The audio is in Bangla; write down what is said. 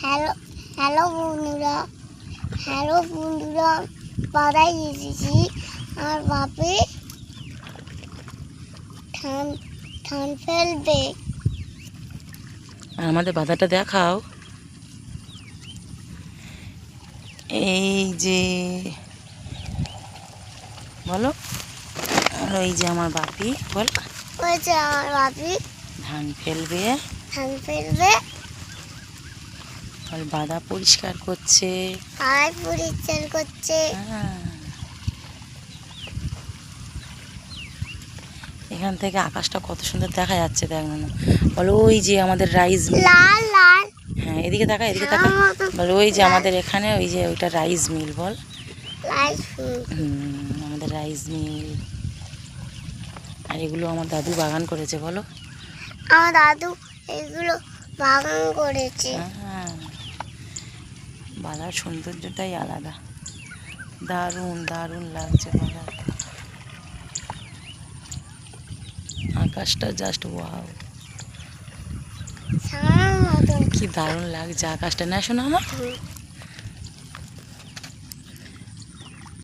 হ্যালো হ্যালো বন্ধুরা হ্যালো বন্ধুরা বাদায় এসেছি। আর বাপে ধান ধান ফেলবে। আর আমাদের বাধাটা দেখাও। এই যে বলো, আর ওই যে আমার বাপি বল, ওই যে আমার বাপি ধান ফেলবে, ধান ফেলবে। আর বাধা পরিষ্কার করছে। আর পরিষ্কার করছে। এখান থেকে আকাশটা কত সুন্দর দেখা যাচ্ছে, দেখ না বলো। ওই যে আমাদের রাইস মিল, লাল লাল। হ্যাঁ এদিকে তাকা, এদিকে তাকা। বলো ওই যে আমাদের এখানে ওই যে ওইটা রাইস মিল বল। আমাদের রাইস মিল। আর এগুলো আমার দাদু বাগান করেছে বলো। আমার দাদু এগুলো বাগান করেছে। হ্যাঁ, বালার সৌন্দর্যটাই আলাদা, দারুণ দারুণ লাগছে বালা। আকাশটা জাস্ট ওয়াও, কি দারুণ লাগছে আকাশটা, না শোনা আমার।